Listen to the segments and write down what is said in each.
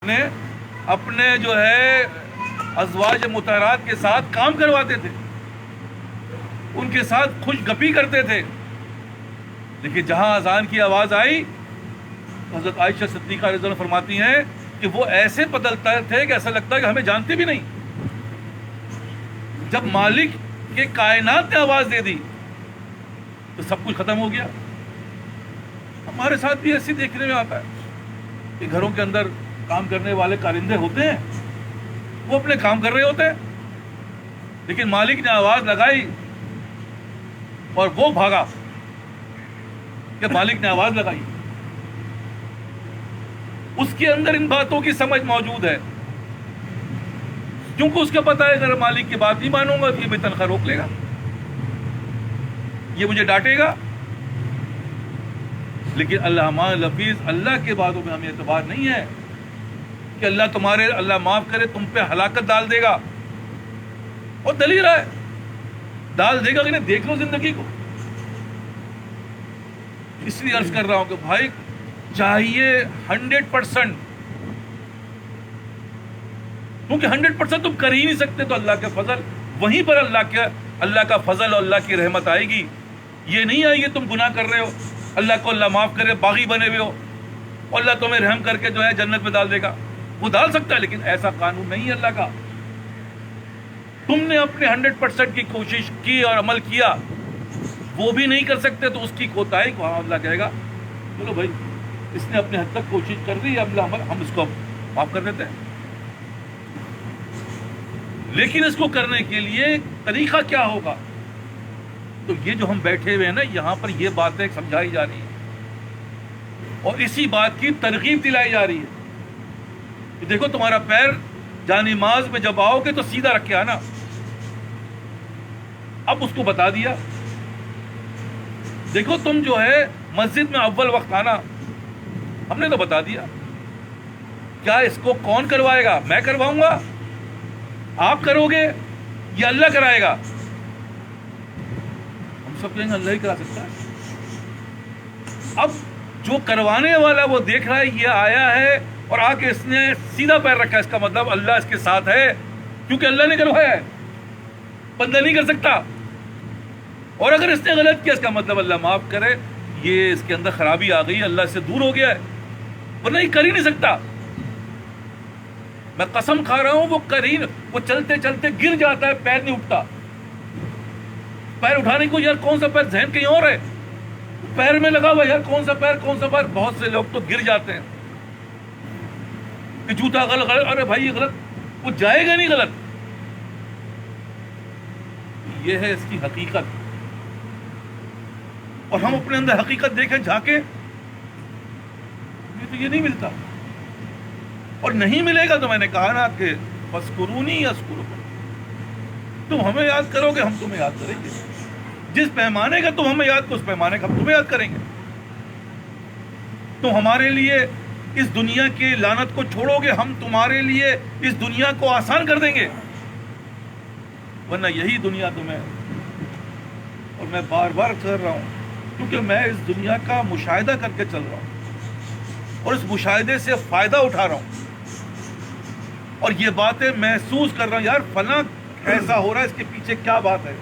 نے اپنے جو ہے ازواج مطہرات کے ساتھ کام کرواتے تھے، ان کے ساتھ خوش گپی کرتے تھے، لیکن جہاں اذان کی آواز آئی حضرت عائشہ صدیقہ رضی اللہ عنہا فرماتی ہیں کہ وہ ایسے بدلتا تھے کہ ایسا لگتا ہے کہ ہمیں جانتے بھی نہیں۔ جب مالک کے کائنات نے آواز دے دی تو سب کچھ ختم ہو گیا۔ ہمارے ساتھ بھی ایسے دیکھنے میں آتا ہے کہ گھروں کے اندر کام کرنے والے کارندے ہوتے ہیں، وہ اپنے کام کر رہے ہوتے ہیں، لیکن مالک نے آواز لگائی اور وہ بھاگا کہ مالک نے آواز لگائی۔ اس کے اندر ان باتوں کی سمجھ موجود ہے، کیونکہ اس کو پتا ہے اگر مالک کی بات نہیں مانوں گا تو یہ میری تنخواہ روک لے گا، یہ مجھے ڈانٹے گا۔ لیکن اللہ مان لفظ، اللہ کے باتوں میں ہمیں اعتبار نہیں ہے کہ اللہ معاف کرے تم پہ ہلاکت ڈال دے گا، اور دلیل ہے ڈال دے گا کہ نہیں، دیکھ لو زندگی کو۔ اس لیے عرض کر رہا ہوں کہ بھائی چاہیے 100%، کیونکہ 100% تم کر ہی نہیں سکتے، تو اللہ کے فضل وہیں پر اللہ کا فضل اور اللہ کی رحمت آئے گی۔ یہ نہیں آئے گی تم گناہ کر رہے ہو، اللہ کو اللہ معاف کرے باغی بنے ہوئے ہو اور اللہ تمہیں رحم کر کے جو ہے جنت میں ڈال دے گا، وہ ڈال سکتا ہے، لیکن ایسا قانون نہیں ہے اللہ کا۔ تم نے اپنے 100% کی کوشش کی اور عمل کیا، وہ بھی نہیں کر سکتے تو اس کی کوتاہی کو اللہ کہے گا چلو بھائی اس نے اپنے حد تک کوشش کر دی، ہم اس کو معاف کر دیتے ہیں۔ لیکن اس کو کرنے کے لیے طریقہ کیا ہوگا؟ تو یہ جو ہم بیٹھے ہوئے ہیں نا، یہاں پر یہ باتیں سمجھائی جا رہی ہیں اور اسی بات کی ترغیب دلائی جا رہی ہے کہ دیکھو تمہارا پیر جانماز میں جب آؤ گے تو سیدھا رکھ کے آنا۔ اب اس کو بتا دیا، دیکھو تم جو ہے مسجد میں اول وقت آنا، ہم نے تو بتا دیا۔ کیا اس کو کون کروائے گا؟ میں کرواؤں گا؟ آپ کرو گے یا اللہ کرائے گا؟ ہم سب کہیں گے اللہ ہی کرا سکتا ہے۔ اب جو کروانے والا وہ دیکھ رہا ہے یہ آیا ہے اور آ کے اس نے سیدھا پیر رکھا، اس کا مطلب اللہ اس کے ساتھ ہے، کیونکہ اللہ نے کروایا ہے، بندہ نہیں کر سکتا۔ اور اگر اس نے غلط کیا، اس کا مطلب اللہ معاف کرے، یہ اس کے اندر خرابی آ گئی، اللہ سے دور ہو گیا ہے، ورنہ یہ کر ہی نہیں سکتا۔ میں قسم کھا رہا ہوں وہ چلتے چلتے گر جاتا ہے، پیر نہیں اٹھتا۔ پیر اٹھانے کو یار کون سا پیر، ذہن کہیں اور ہے، پیر میں لگا ہوا یار کون سا پیر کون سا پیر۔ بہت سے لوگ تو گر جاتے ہیں کہ جوتا غلط، ارے بھائی یہ غلط، وہ جائے گا نہیں غلط۔ یہ ہے اس کی حقیقت، اور ہم اپنے اندر حقیقت دیکھیں جھانکیں، یہ نہیں ملتا، اور نہیں ملے گا تو میں نے کہا نا کہ فَاذْكُرُونِي أَذْكُرْكُمْ، تم ہمیں یاد کرو گے ہم تمہیں یاد کریں گے۔ جس پیمانے کا تم ہمیں یاد کرو اس پیمانے کا ہم تمہیں یاد کریں گے۔ تم ہمارے لیے اس دنیا کی لعنت کو چھوڑو گے، ہم تمہارے لیے اس دنیا کو آسان کر دیں گے، ورنہ یہی دنیا تمہیں۔ اور میں بار بار کر رہا ہوں کیونکہ میں اس دنیا کا مشاہدہ کر کے چل رہا ہوں اور اس مشاہدے سے فائدہ اٹھا رہا ہوں، اور یہ باتیں محسوس کر رہا ہوں، یار فلاں ایسا ہو رہا ہے، اس کے پیچھے کیا بات ہے۔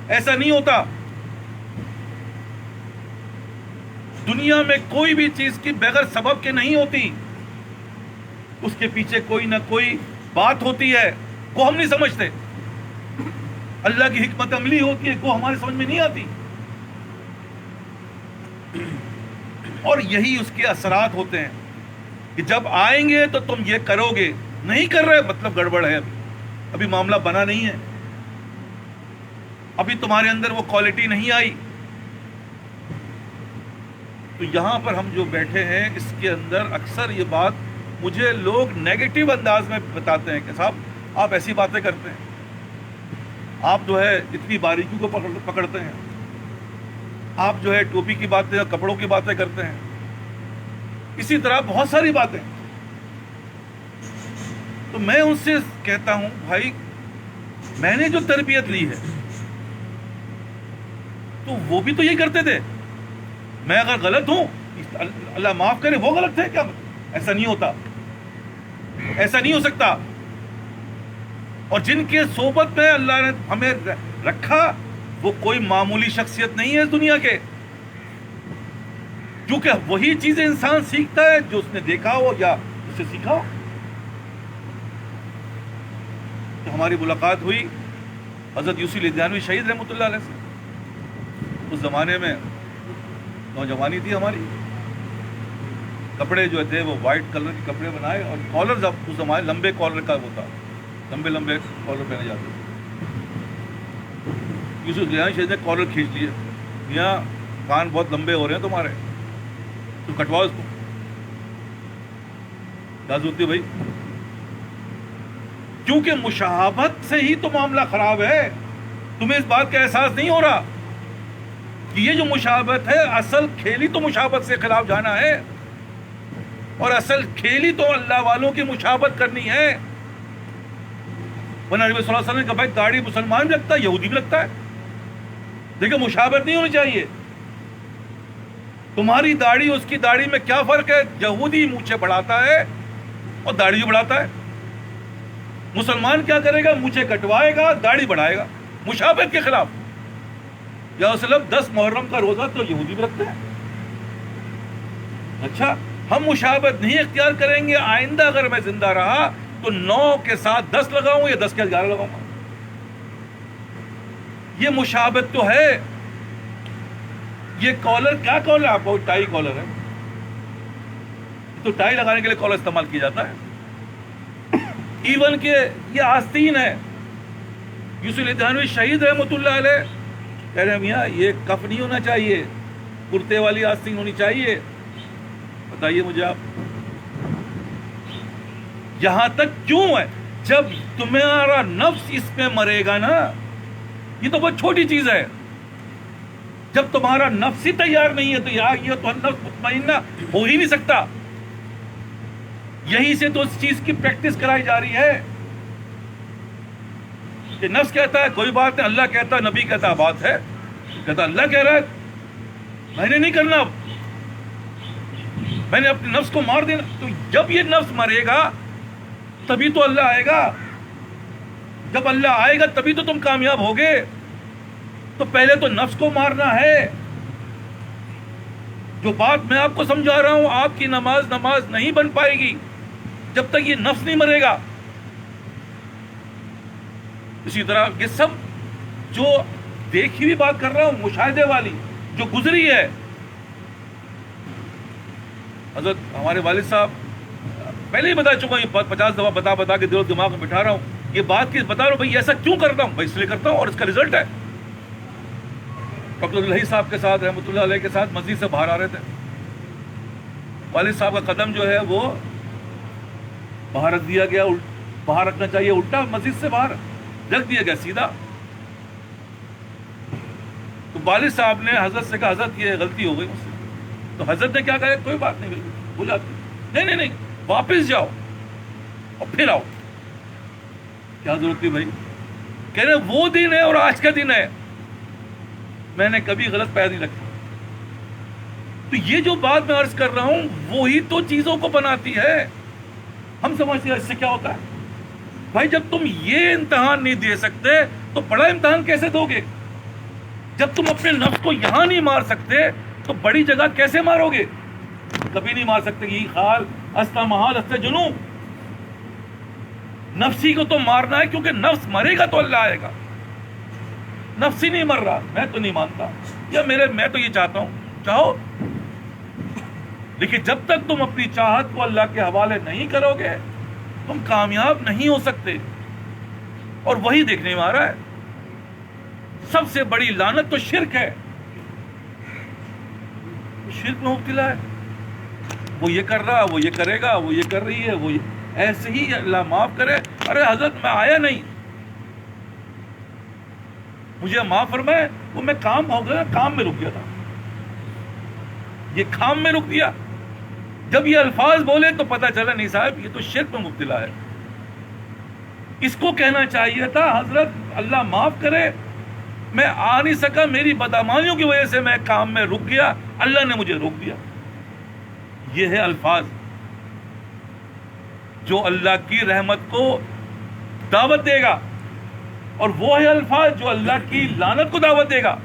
ایسا نہیں ہوتا، دنیا میں کوئی بھی چیز کی بغیر سبب کے نہیں ہوتی، اس کے پیچھے کوئی نہ کوئی بات ہوتی ہے، وہ ہم نہیں سمجھتے۔ اللہ کی حکمت عملی ہوتی ہے، وہ ہمارے سمجھ میں نہیں آتی، اور یہی اس کے اثرات ہوتے ہیں کہ جب آئیں گے تو تم یہ کرو گے، نہیں کر رہے مطلب گڑبڑ ہے، ابھی معاملہ بنا نہیں ہے، ابھی تمہارے اندر وہ کوالٹی نہیں آئی۔ تو یہاں پر ہم جو بیٹھے ہیں اس کے اندر اکثر یہ بات مجھے لوگ نیگیٹو انداز میں بتاتے ہیں کہ صاحب آپ ایسی باتیں کرتے ہیں، آپ جو ہے اتنی باریکیوں کو پکڑتے ہیں، آپ جو ہے ٹوپی کی باتیں کپڑوں کی باتیں کرتے ہیں، اسی طرح بہت ساری باتیں۔ تو میں ان سے کہتا ہوں بھائی میں نے جو تربیت لی ہے تو وہ بھی تو یہی کرتے تھے، میں اگر غلط ہوں اللہ معاف کرے، وہ غلط تھے کیا؟ ایسا نہیں ہوتا۔ ایسا نہیں ہو سکتا. اور جن کے صحبت میں اللہ نے ہمیں رکھا وہ کوئی معمولی شخصیت نہیں ہے اس دنیا کے، کیونکہ وہی چیزیں انسان سیکھتا ہے جو اس نے دیکھا ہو یا اس سے سیکھا ہو. تو ہماری ملاقات ہوئی حضرت یوسف لدھیانوی شہید رحمۃ اللہ علیہ سے. اس زمانے میں نوجوانی تھی ہماری، کپڑے جو تھے وہ وائٹ کلر کے کپڑے بنائے، اور کالر جب اس زمانے لمبے کالر کا ہوتا، لمبے لمبے کالر پہنے جاتے. یوسف لدھیانوی شہید نے کالر کھینچ لیے، میاں کان بہت لمبے ہو رہے ہیں تمہارے، تو کٹواؤ اس کو. ضرورت ہوتی بھائی، کیونکہ مشابہت سے ہی تو معاملہ خراب ہے. تمہیں اس بات کا احساس نہیں ہو رہا کہ یہ جو مشابہت ہے، اصل کھیلی تو مشابہت سے خلاف جانا ہے، اور اصل کھیلی تو اللہ والوں کی مشابہت کرنی ہے. ورنہ نبی صلی اللہ علیہ وسلم نے کہا بھائی داڑھی مسلمان بھی لگتا ہے، یہودی بھی لگتا ہے، دیکھیں مشابہت نہیں ہونی چاہیے. تمہاری داڑھی اس کی داڑھی میں کیا فرق ہے؟ یہودی مونچھیں بڑھاتا ہے اور داڑھی بھی بڑھاتا ہے. مسلمان کیا کرے گا؟ مونچھیں کٹوائے گا، داڑھی بڑھائے گا، مشابہت کے خلاف. یا وسلم 10 محرم کا روزہ تو یہودی بھی رکھتے ہیں. اچھا، ہم مشابہت نہیں اختیار کریں گے. آئندہ اگر میں زندہ رہا تو 9 کے ساتھ 10 لگاؤں یا 10 کے 11 لگاؤں گا. یہ مشابہت تو ہے. یہ کالر کیا کالر ہے؟ آپ کو ٹائی کالر ہے، تو ٹائی لگانے کے لیے کالر استعمال کیا جاتا ہے. ایون کہ یہ آستین ہے. یوسف لدھیانوی شہید رحمۃ اللہ علیہ کہہ رہے ہیں میاں یہ کف نہیں ہونا چاہیے، کرتے والی آستین ہونی چاہیے. بتائیے مجھے آپ، یہاں تک کیوں ہے؟ جب تمہارا نفس اس میں مرے گا نا، یہ تو بہت چھوٹی چیز ہے. جب تمہارا نفس ہی تیار نہیں ہے تو یہ تو نفس مطمئنہ ہو ہی نہیں سکتا. یہی سے تو اس چیز کی پریکٹس کرائی جا رہی ہے کہ نفس کہتا ہے کوئی بات نہیں، اللہ کہتا ہے، نبی کہتا ہے بات ہے، کہتا اللہ کہہ رہا ہے میں نے نہیں کرنا، میں نے اپنے نفس کو مار دینا. تو جب یہ نفس مرے گا تبھی تو اللہ آئے گا. جب اللہ آئے گا تبھی تو تم کامیاب ہوگے. تو پہلے تو نفس کو مارنا ہے. جو بات میں آپ کو سمجھا رہا ہوں، آپ کی نماز نہیں بن پائے گی جب تک یہ نفس نہیں مرے گا. اسی طرح یہ سب جو دیکھی ہوئی بات کر رہا ہوں، مشاہدے والی جو گزری ہے. حضرت ہمارے والد صاحب پہلے ہی بتا چکا، یہ 50 دفعہ بتا کے دل و دماغ میں بٹھا رہا ہوں. یہ بات کی بتا رہا ہوں بھائی ایسا کیوں کرتا ہوں؟ بھائی اس لیے کرتا ہوں اور اس کا رزلٹ ہے. ڈاکٹر الہی صاحب کے ساتھ رحمۃ اللہ علیہ کے ساتھ مسجد سے باہر آ رہے تھے. والد صاحب کا قدم جو ہے وہ باہر رکھ دیا گیا، باہر رکھنا چاہیے الٹا، مسجد سے باہر رکھ دیا گیا سیدھا. تو والد صاحب نے حضرت سے کہا حضرت یہ غلطی ہو گئی مجھ سے. تو حضرت نے کیا کہا؟ کوئی بات نہیں، بالکل بھول جاتی، نہیں واپس جاؤ اور پھر آؤ. کیا ضرورت تھی بھائی؟ کہہ رہے وہ دن ہے اور آج کا دن ہے، میں نے کبھی غلط پیر نہیں رکھا. تو یہ جو بات میں عرض کر رہا ہوں وہی تو چیزوں کو بناتی ہے. ہم سمجھتے ہیں اس سے کیا ہوتا ہے. بھائی جب تم یہ امتحان نہیں دے سکتے تو بڑا امتحان کیسے دو گے؟ جب تم اپنے نفس کو یہاں نہیں مار سکتے تو بڑی جگہ کیسے مارو گے؟ کبھی نہیں مار سکتے. یہ خال استا محال استا جنوب، نفسی کو تو مارنا ہے کیونکہ نفس مرے گا تو اللہ آئے گا. نفس ہی نہیں مر رہا، میں تو نہیں مانتا، یا میں تو یہ چاہتا ہوں، چاہو. لیکن جب تک تم اپنی چاہت کو اللہ کے حوالے نہیں کرو گے تم کامیاب نہیں ہو سکتے. اور وہی دیکھنے میں آ رہا ہے. سب سے بڑی لعنت تو شرک ہے. شرک میں مبتلا ہے، وہ یہ کر رہا، وہ یہ کرے گا، وہ یہ کر رہی ہے، وہ ایسے ہی اللہ معاف کرے. ارے حضرت میں آیا نہیں، مجھے معاف فرمائے، وہ میں کام ہو گیا، کام میں رک گیا تھا، یہ کام میں رک دیا. جب یہ الفاظ بولے تو پتہ چلا نہیں صاحب یہ تو شرک میں مبتلا ہے. اس کو کہنا چاہیے تھا حضرت اللہ معاف کرے میں آ نہیں سکا، میری بدعمالیوں کی وجہ سے میں کام میں رک گیا، اللہ نے مجھے روک دیا. یہ ہے الفاظ. جو اللہ کی رحمت کو دعوت دے گا، اور وہ ہے الفاظ جو اللہ کی لعنت کو دعوت دے گا.